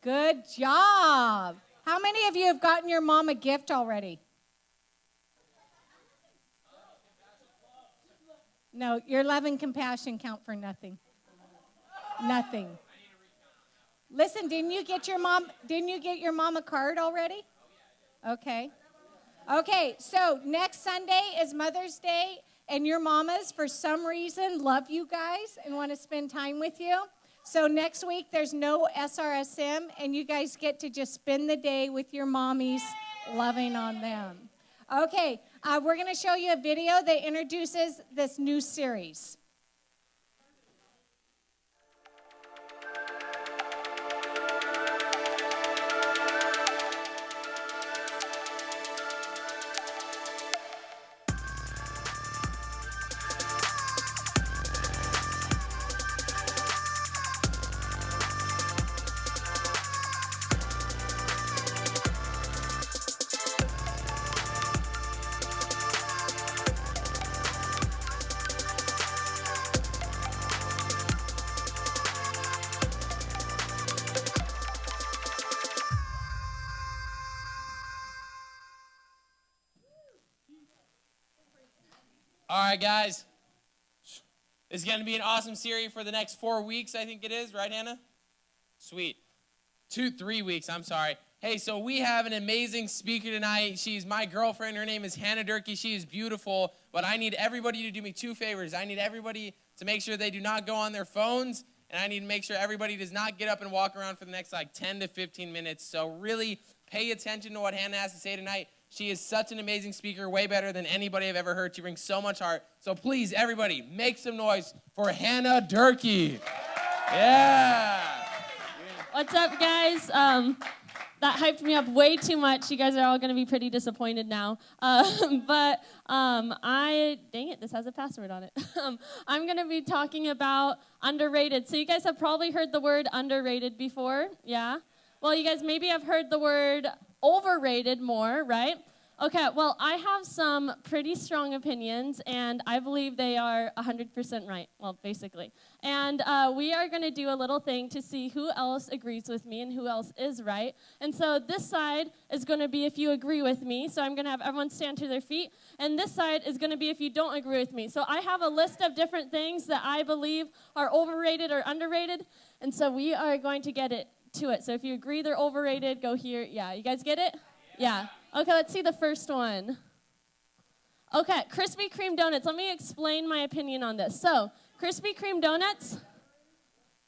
Good job. How many of you have gotten your mom a gift already? No, your love and compassion count for nothing. Nothing. Listen, didn't you get your mom a card already? Okay. Okay, so next Sunday is Mother's Day, and your mamas, for some reason, love you guys and want to spend time with you. So next week, there's no SRSM, and you guys get to just spend the day with your mommies, loving on them. Okay, we're going to show you a video that introduces this new series. All right, guys. This is going to be an awesome series for the next 4 weeks, I think it is. Right, Hannah? Sweet. 3 weeks, I'm sorry. Hey, so we have an amazing speaker tonight. She's my girlfriend. Her name is Hannah Durkee. She is beautiful, but I need everybody to do me 2 favors. I need everybody to make sure they do not go on their phones, and I need to make sure everybody does not get up and walk around for the next, 10 to 15 minutes. So really pay attention to what Hannah has to say tonight. She is such an amazing speaker, way better than anybody I've ever heard. She brings so much heart. So please, everybody, make some noise for Hannah Durkee. Yeah. What's up, guys? That hyped me up way too much. You guys are all going to be pretty disappointed now. Dang it, this has a password on it. I'm going to be talking about underrated. So you guys have probably heard the word underrated before, yeah? Well, you guys maybe have heard the word overrated more, right? Okay, well, I have some pretty strong opinions, and I believe they are 100% right, well, basically. And we are going to do a little thing to see who else agrees with me and who else is right. And so this side is going to be if you agree with me, so I'm going to have everyone stand to their feet. And this side is going to be if you don't agree with me. So I have a list of different things that I believe are overrated or underrated, and so we are going to get to it. So if you agree they're overrated, go here. Yeah, you guys get it? Yeah. Okay, let's see the first one. Okay, Krispy Kreme donuts. Let me explain my opinion on this. So, Krispy Kreme donuts.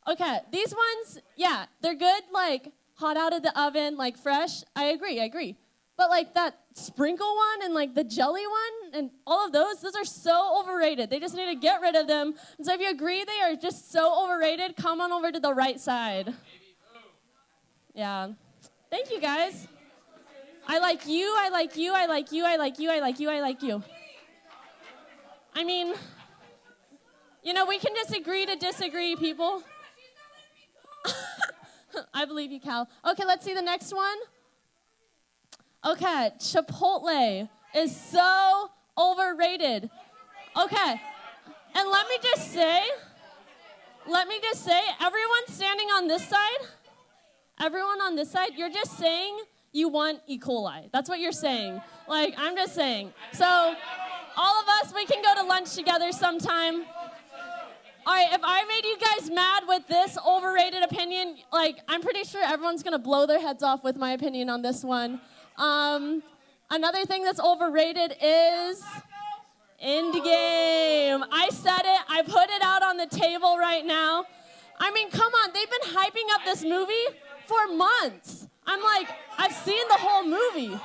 Okay, these ones, yeah, they're good, hot out of the oven, fresh. I agree. But that sprinkle one and the jelly one and all of those are so overrated. They just need to get rid of them. And so if you agree they are just so overrated, come on over to the right side. Yeah. Thank you, guys. I like you. I mean, we can just agree to disagree, people. I believe you, Cal. Okay, let's see the next one. Okay, Chipotle is so overrated. Okay, and let me just say, everyone standing on this side, you're just saying you want E. coli. That's what you're saying. I'm just saying. So, all of us, we can go to lunch together sometime. All right, if I made you guys mad with this overrated opinion, I'm pretty sure everyone's going to blow their heads off with my opinion on this one. Another thing that's overrated is Endgame. I said it. I put it out on the table right now. I mean, come on. They've been hyping up this movie for months. I've seen the whole movie.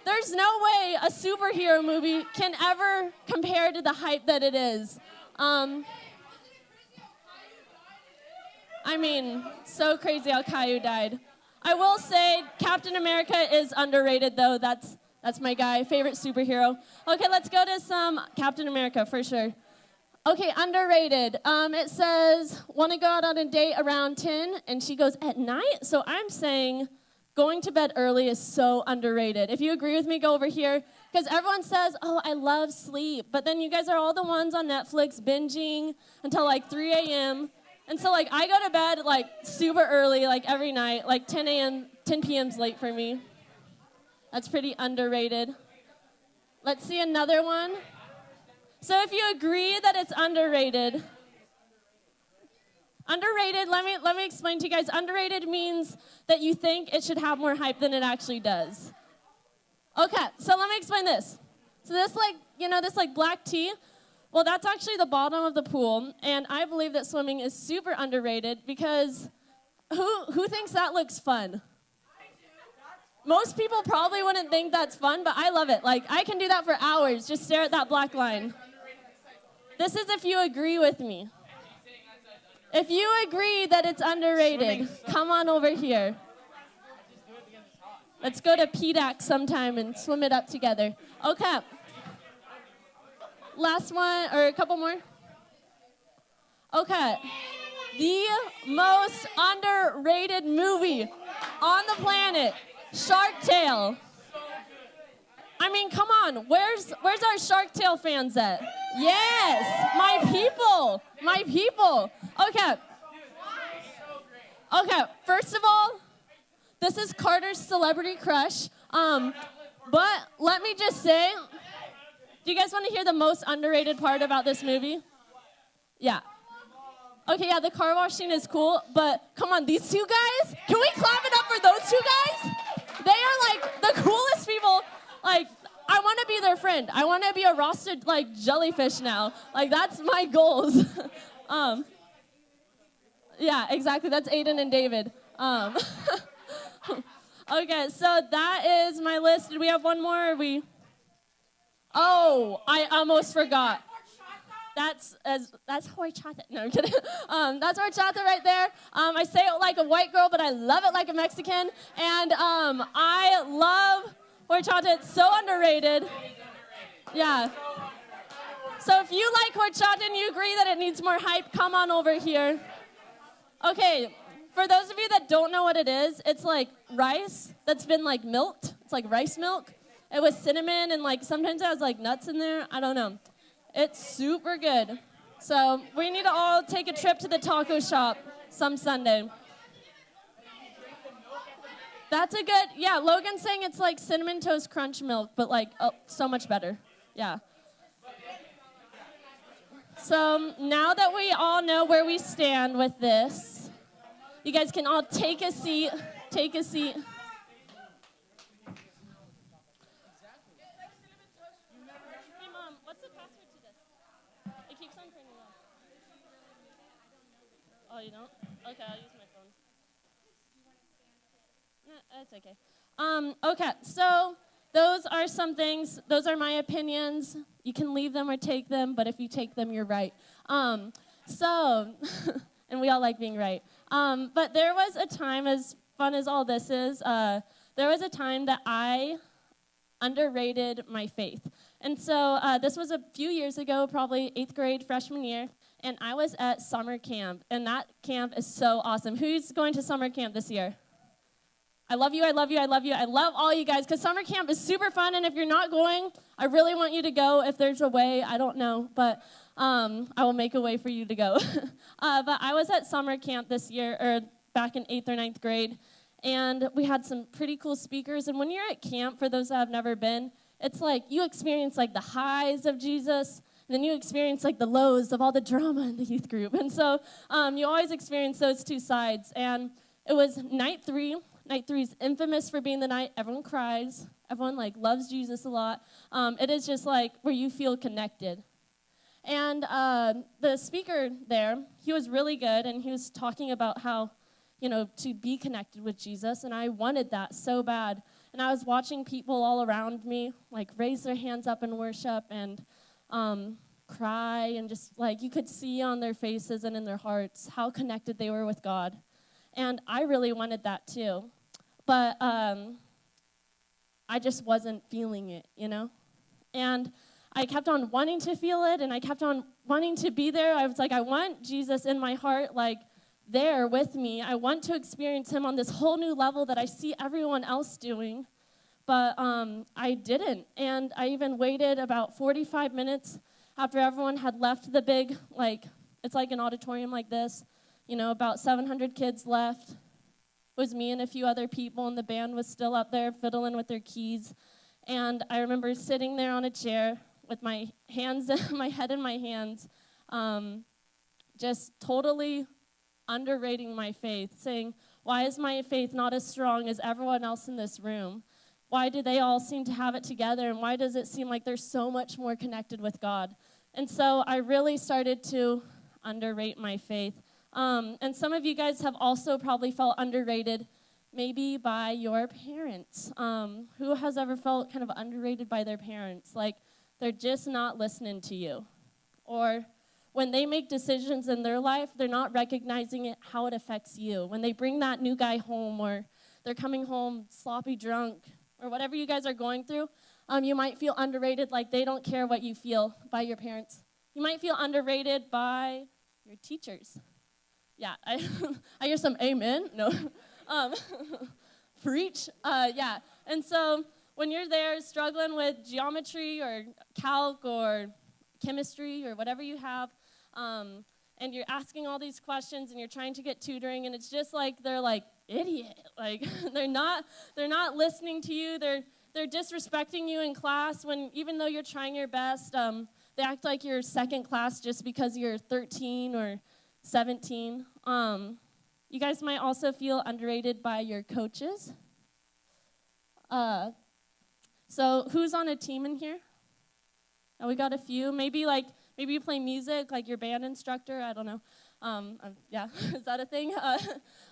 There's no way a superhero movie can ever compare to the hype that it is. I mean, so crazy how Caillou died. I will say Captain America is underrated, though. That's my guy, favorite superhero. Okay, let's go to some Captain America for sure. Okay, underrated. It says, want to go out on a date around 10, and she goes, at night? So I'm saying going to bed early is so underrated. If you agree with me, go over here. Because everyone says, oh, I love sleep. But then you guys are all the ones on Netflix binging until 3 a.m. And so, like, I go to bed, like, super early, like, every night. Like, 10 p.m.'s late for me. That's pretty underrated. Let's see another one. So if you agree that it's underrated, let me explain to you guys. Underrated means that you think it should have more hype than it actually does. Okay, so let me explain this. So this, like, this, like, black tea, well, that's actually the bottom of the pool, and I believe that swimming is super underrated because who thinks that looks fun? Most people probably wouldn't think that's fun, but I love it. Like, I can do that for hours, just stare at that black line. This is if you agree with me. If you agree that it's underrated, come on over here. Let's go to PDAC sometime and swim it up together. Okay. Last one, or a couple more. Okay. The most underrated movie on the planet, Shark Tale. I mean, come on. Where's our Shark Tale fans at? Yes, my people. Okay, first of all, this is Carter's celebrity crush. But let me just say, do you guys want to hear the most underrated part about this movie? Yeah. Okay, yeah, the car wash scene is cool, but come on, these two guys, can we clap it up for those two guys? They are, like, the coolest people. Like, I want to be their friend. I want to be a roasted, like, jellyfish now. Like, that's my goals. Yeah, exactly. That's Aiden and David. Okay, so that is my list. Did we have one more? Oh, I almost forgot. That's horchata. No, I'm kidding. That's horchata right there. I say it like a white girl, but I love it like a Mexican. And I love horchata. It's so underrated. Yeah. So if you like horchata and you agree that it needs more hype, come on over here. Okay, for those of you that don't know what it is, it's like rice that's been like milked. It's like rice milk. It was cinnamon and like sometimes it has like nuts in there. I don't know. It's super good. So we need to all take a trip to the taco shop some Sunday. That's a good, yeah, Logan's saying it's like Cinnamon Toast Crunch milk, but like so much better. Yeah. So now that we all know where we stand with this, you guys can all take a seat. Take a seat. Hey, Mom, what's the password to this? It keeps on turning off. Oh, you don't? Okay, I'll use my phone. No, it's okay. Okay, so those are some things. Those are my opinions. You can leave them or take them, but if you take them, you're right. And we all like being right. But there was a time, as fun as all this is, there was a time that I underrated my faith. And so this was a few years ago, probably 8th grade, freshman year, and I was at summer camp, and that camp is so awesome. Who's going to summer camp this year? I love you, I love you, I love you. I love all you guys, because summer camp is super fun, and if you're not going, I really want you to go. If there's a way, I don't know, but I will make a way for you to go. But I was at summer camp this year, or back in 8th or 9th grade, and we had some pretty cool speakers. And when you're at camp, for those that have never been, it's like you experience like the highs of Jesus, and then you experience like the lows of all the drama in the youth group. And so you always experience those two sides. And it was night 3. Night 3 is infamous for being the night everyone cries. Everyone like loves Jesus a lot. It is just like where you feel connected. And the speaker there, he was really good, and he was talking about how, to be connected with Jesus, and I wanted that so bad. And I was watching people all around me, like, raise their hands up in worship and cry, and just, like, you could see on their faces and in their hearts how connected they were with God. And I really wanted that too. But I just wasn't feeling it, And I kept on wanting to feel it, and I kept on wanting to be there. I was like, I want Jesus in my heart, like, there with me. I want to experience him on this whole new level that I see everyone else doing. But I didn't. And I even waited about 45 minutes after everyone had left the big, like, it's like an auditorium like this, about 700 kids left. It was me and a few other people, and the band was still up there fiddling with their keys. And I remember sitting there on a chair with my hands, my head in my hands, just totally underrating my faith, saying, why is my faith not as strong as everyone else in this room? Why do they all seem to have it together, and why does it seem like they're so much more connected with God? And so I really started to underrate my faith. And some of you guys have also probably felt underrated, maybe by your parents. Who has ever felt kind of underrated by their parents? Like they're just not listening to you. Or when they make decisions in their life, they're not recognizing it, how it affects you. When they bring that new guy home, or they're coming home sloppy drunk, or whatever you guys are going through, you might feel underrated, like they don't care what you feel by your parents. You might feel underrated by your teachers. Yeah, I hear some amen. No. Preach. Yeah. And so when you're there struggling with geometry or calc or chemistry or whatever you have, and you're asking all these questions and you're trying to get tutoring, and it's just like they're like, idiot. Like they're not listening to you. They're disrespecting you in class when, even though you're trying your best, they act like you're second class just because you're 13 or 17. You guys might also feel underrated by your coaches. So who's on a team in here? Oh, we got a few. Maybe you play music, like your band instructor. I don't know. Yeah, is that a thing?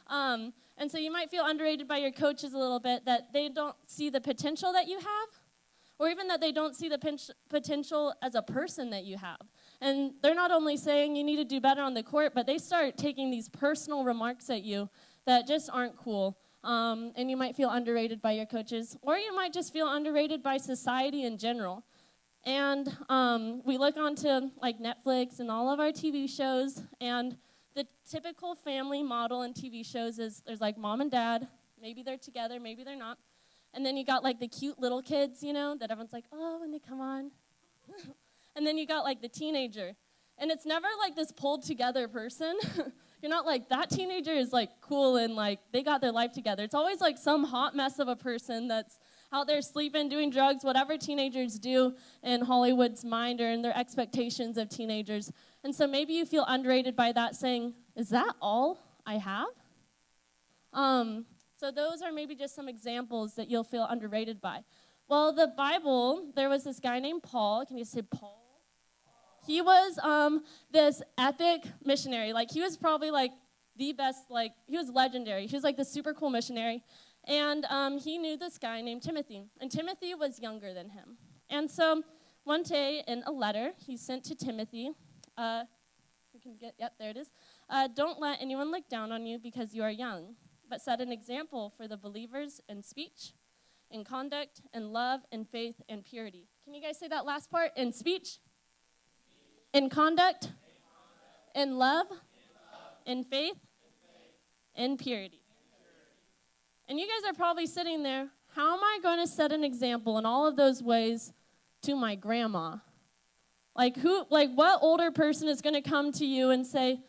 And so you might feel underrated by your coaches a little bit, that they don't see the potential that you have, or even that they don't see the potential as a person that you have. And they're not only saying you need to do better on the court, but they start taking these personal remarks at you that just aren't cool. And you might feel underrated by your coaches, or you might just feel underrated by society in general. And we look onto like Netflix and all of our TV shows, and the typical family model in TV shows is there's like mom and dad, maybe they're together, maybe they're not. And then you got like the cute little kids, that everyone's like, oh, when they come on. And then you got like the teenager. And it's never like this pulled together person. You're not like, that teenager is like cool and like they got their life together. It's always like some hot mess of a person that's out there sleeping, doing drugs, whatever teenagers do in Hollywood's mind or in their expectations of teenagers. And so maybe you feel underrated by that, saying, is that all I have? So those are maybe just some examples that you'll feel underrated by. Well, the Bible, there was this guy named Paul. Can you say Paul? He was this epic missionary. Like, he was probably, like, the best, like, he was legendary. He was, like, the super cool missionary. And he knew this guy named Timothy. And Timothy was younger than him. And so one day in a letter he sent to Timothy, there it is. Don't let anyone look down on you because you are young, but set an example for the believers in speech, in conduct, in love, in faith, and purity. Can you guys say that last part? In speech, in conduct, in love, in faith, in purity. And you guys are probably sitting there, how am I going to set an example in all of those ways to my grandma? Like what older person is going to come to you and say,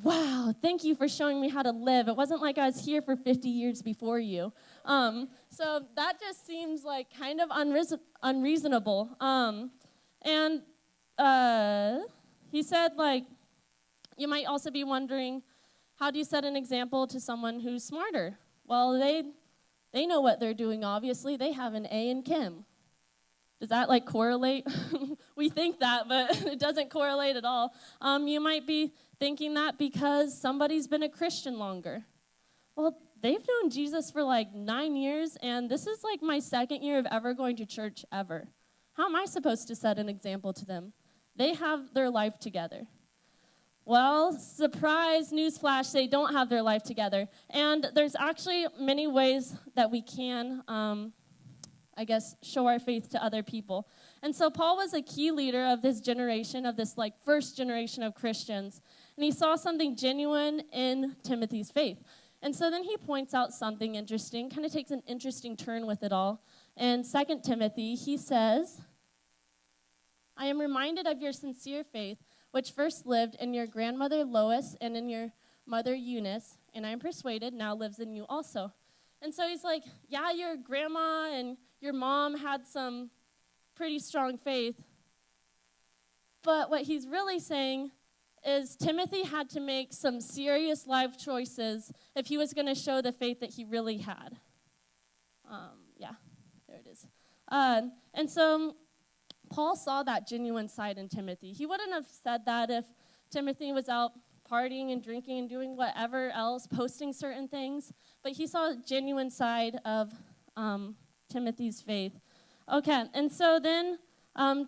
wow, thank you for showing me how to live. It wasn't like I was here for 50 years before you. So that just seems like kind of unreasonable. And he said, like, you might also be wondering, how do you set an example to someone who's smarter? Well, they know what they're doing, obviously. They have an A in chem. Does that, like, correlate? We think that, but it doesn't correlate at all. You might be thinking that because somebody's been a Christian longer. Well, they've known Jesus for, like, 9 years, and this is, like, my second year of ever going to church ever. How am I supposed to set an example to them? They have their life together. Well, surprise, newsflash, they don't have their life together. And there's actually many ways that we can, show our faith to other people. And so Paul was a key leader of this generation, of this, like, first generation of Christians. And he saw something genuine in Timothy's faith. And so then he points out something interesting, kind of takes an interesting turn with it all. In 2 Timothy, he says, I am reminded of your sincere faith, which first lived in your grandmother Lois and in your mother Eunice, and I am persuaded now lives in you also. And so he's like, yeah, your grandma and your mom had some pretty strong faith. But what he's really saying is Timothy had to make some serious life choices if he was going to show the faith that he really had. Yeah, there it is. And so Paul saw that genuine side in Timothy. He wouldn't have said that if Timothy was out partying and drinking and doing whatever else, posting certain things. But he saw a genuine side of Timothy's faith. Okay, and so then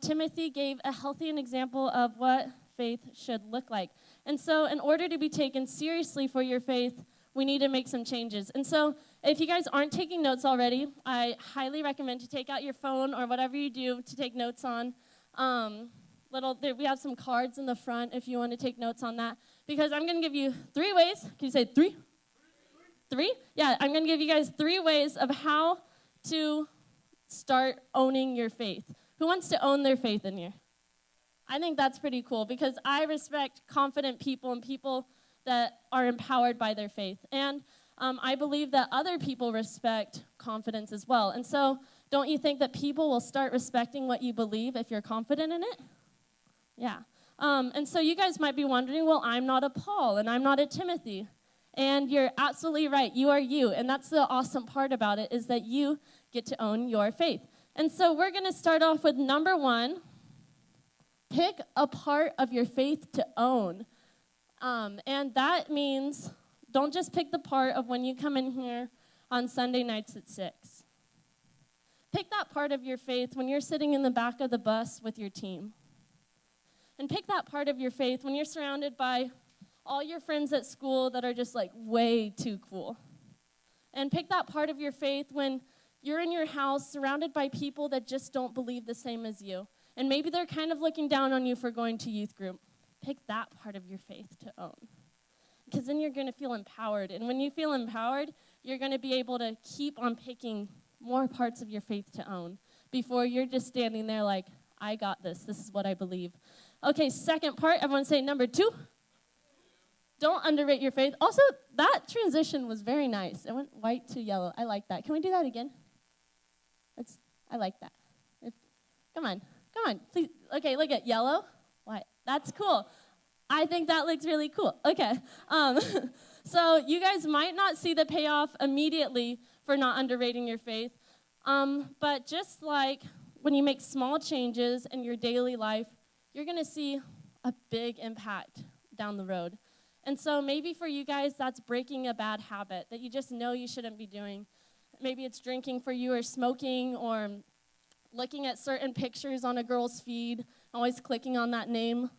Timothy gave a healthy example of what faith should look like. And so in order to be taken seriously for your faith, we need to make some changes. And so if you guys aren't taking notes already, I highly recommend to take out your phone or whatever you do to take notes on. We have some cards in the front if you want to take notes on that. Because I'm going to give you 3 ways. Can you say 3? 3? Yeah, I'm going to give you guys 3 ways of how to start owning your faith. Who wants to own their faith in here? I think that's pretty cool because I respect confident people and people that are empowered by their faith. And I believe that other people respect confidence as well. And so don't you think that people will start respecting what you believe if you're confident in it? Yeah. And so you guys might be wondering, well, I'm not a Paul and I'm not a Timothy. And you're absolutely right. You are you. And that's the awesome part about it is that you get to own your faith. And so we're going to start off with number 1. Pick a part of your faith to own. And that means don't just pick the part of when you come in here on Sunday nights at 6. Pick that part of your faith when you're sitting in the back of the bus with your team. And pick that part of your faith when you're surrounded by all your friends at school that are just like way too cool. And pick that part of your faith when you're in your house surrounded by people that just don't believe the same as you. And maybe they're kind of looking down on you for going to youth group. Pick that part of your faith to own. Because then you're going to feel empowered. And when you feel empowered, you're going to be able to keep on picking more parts of your faith to own before you're just standing there like, I got this. This is what I believe. Okay, second part, everyone say number 2. Don't underrate your faith. Also, that transition was very nice. It went white to yellow. I like that. Can we do that again? I like that. Come on, please. Okay, look at yellow, white. That's cool. I think that looks really cool. Okay, so you guys might not see the payoff immediately for not underrating your faith, but just like when you make small changes in your daily life, you're going to see a big impact down the road. And so maybe for you guys, that's breaking a bad habit that you just know you shouldn't be doing. Maybe it's drinking for you or smoking or looking at certain pictures on a girl's feed, always clicking on that name.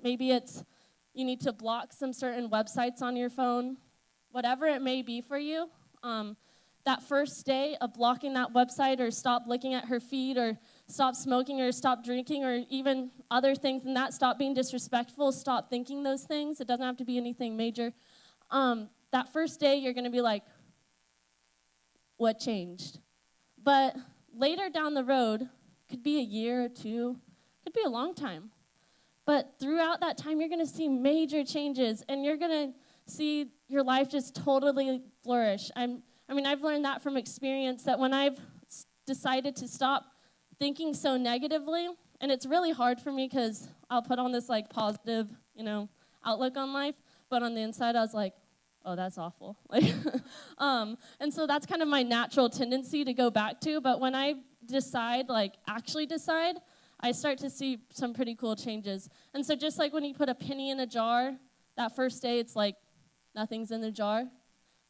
Maybe it's you need to block some certain websites on your phone. Whatever it may be for you, that first day of blocking that website or stop looking at her feed or stop smoking or stop drinking or even other things than that, stop being disrespectful, stop thinking those things. It doesn't have to be anything major. That first day, you're going to be like, what changed? But later down the road, could be a year or 2, could be a long time. But throughout that time, you're going to see major changes, and you're going to see your life just totally flourish. I've learned that from experience, that when I've decided to stop thinking so negatively, and it's really hard for me because I'll put on this like positive, outlook on life, but on the inside I was like, oh, that's awful. And so that's kind of my natural tendency to go back to, but when I actually decide, I start to see some pretty cool changes. And so just like when you put a penny in a jar, that first day it's like nothing's in the jar,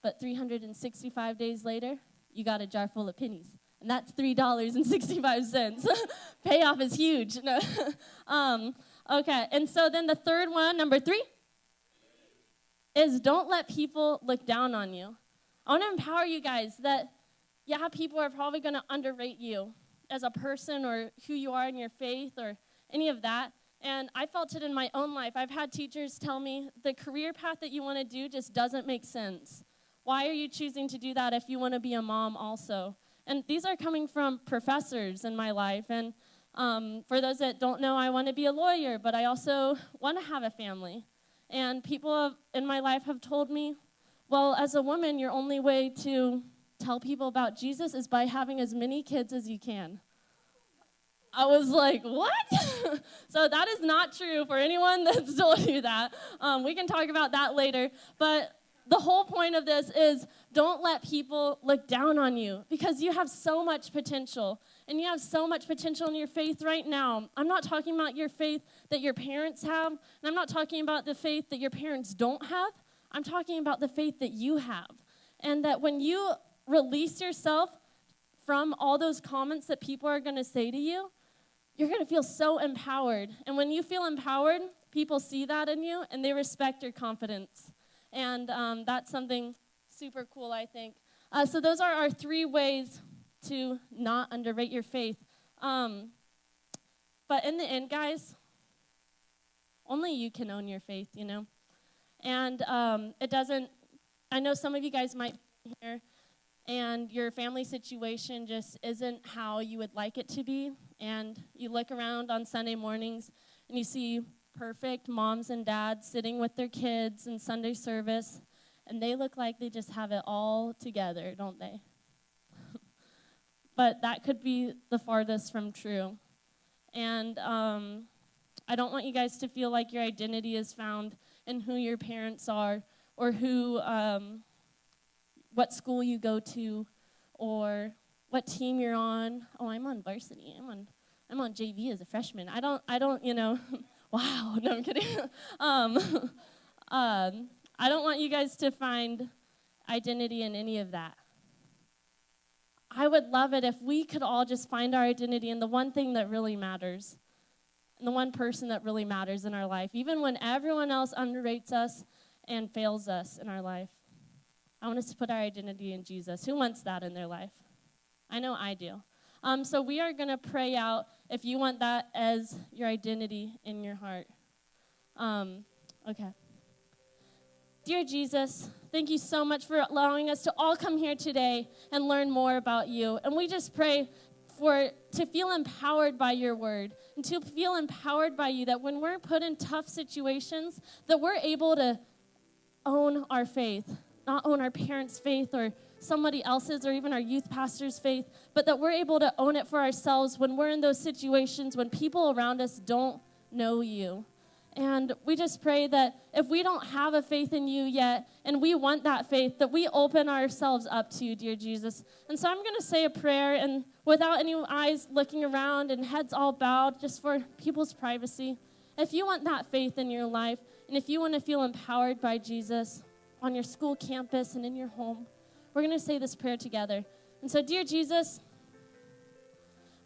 but 365 days later, you got a jar full of pennies. And that's $3.65. Payoff is huge. No. Okay, and so then the third one, number 3, is don't let people look down on you. I want to empower you guys that, people are probably going to underrate you as a person or who you are in your faith or any of that. And I felt it in my own life. I've had teachers tell me the career path that you want to do just doesn't make sense. Why are you choosing to do that if you want to be a mom also? And these are coming from professors in my life. And for those that don't know, I want to be a lawyer, but I also want to have a family. And in my life have told me, well, as a woman, your only way to tell people about Jesus is by having as many kids as you can. I was like, what? So that is not true for anyone that's told you that. We can talk about that later. But the whole point of this is don't let people look down on you because you have so much potential. And you have so much potential in your faith right now. I'm not talking about your faith that your parents have. And I'm not talking about the faith that your parents don't have. I'm talking about the faith that you have. And that when you release yourself from all those comments that people are going to say to you, you're going to feel so empowered. And when you feel empowered, people see that in you, and they respect your confidence. And that's something super cool, I think. So those are our 3 ways to not underrate your faith. But in the end, guys, only you can own your faith, you know? And it doesn't, I know some of you guys might be here, and your family situation just isn't how you would like it to be. And you look around on Sunday mornings, and you see perfect moms and dads sitting with their kids in Sunday service, and they look like they just have it all together, don't they? But that could be the farthest from true. And I don't want you guys to feel like your identity is found in who your parents are or what school you go to or what team you're on. Oh, I'm on varsity. I'm on JV as a freshman. I don't, you know, wow, no, I'm kidding. I don't want you guys to find identity in any of that. I would love it if we could all just find our identity in the one thing that really matters, and the one person that really matters in our life, even when everyone else underrates us and fails us in our life. I want us to put our identity in Jesus. Who wants that in their life? I know I do. So we are going to pray out if you want that as your identity in your heart. Okay. Dear Jesus, thank you so much for allowing us to all come here today and learn more about you. And we just pray to feel empowered by your word and to feel empowered by you, that when we're put in tough situations, that we're able to own our faith, not own our parents' faith or somebody else's or even our youth pastor's faith, but that we're able to own it for ourselves when we're in those situations when people around us don't know you. And we just pray that if we don't have a faith in you yet, and we want that faith, that we open ourselves up to you, dear Jesus. And so I'm going to say a prayer, and without any eyes looking around and heads all bowed, just for people's privacy, if you want that faith in your life, and if you want to feel empowered by Jesus on your school campus and in your home, we're going to say this prayer together. And so, dear Jesus,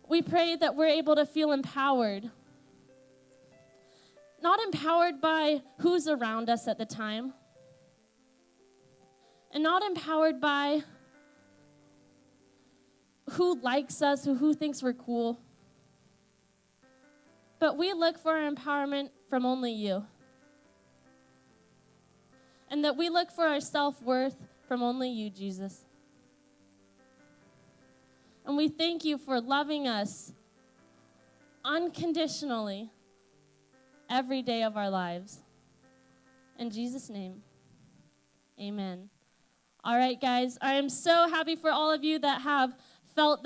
we pray that we're able to feel empowered. Not empowered by who's around us at the time. And not empowered by who likes us, or who thinks we're cool. But we look for our empowerment from only you. And that we look for our self-worth from only you, Jesus. And we thank you for loving us unconditionally every day of our lives. In Jesus' name, amen. All right, guys, I am so happy for all of you that have felt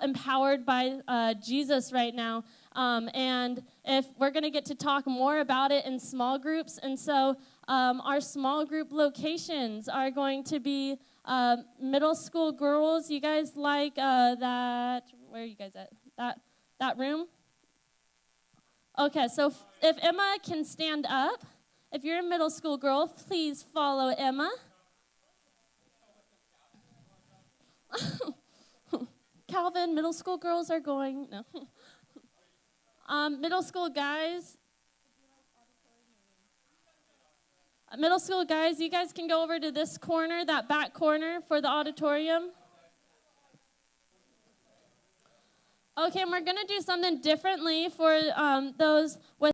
empowered by Jesus right now. And if we're going to get to talk more about it in small groups, and so our small group locations are going to be middle school girls. You guys like that? Where are you guys at? That room? Okay, so if Emma can stand up, if you're a middle school girl, please follow Emma. Calvin, middle school girls are going, no. Middle school guys, you guys can go over to this corner, that back corner for the auditorium. Okay, and we're going to do something differently for those with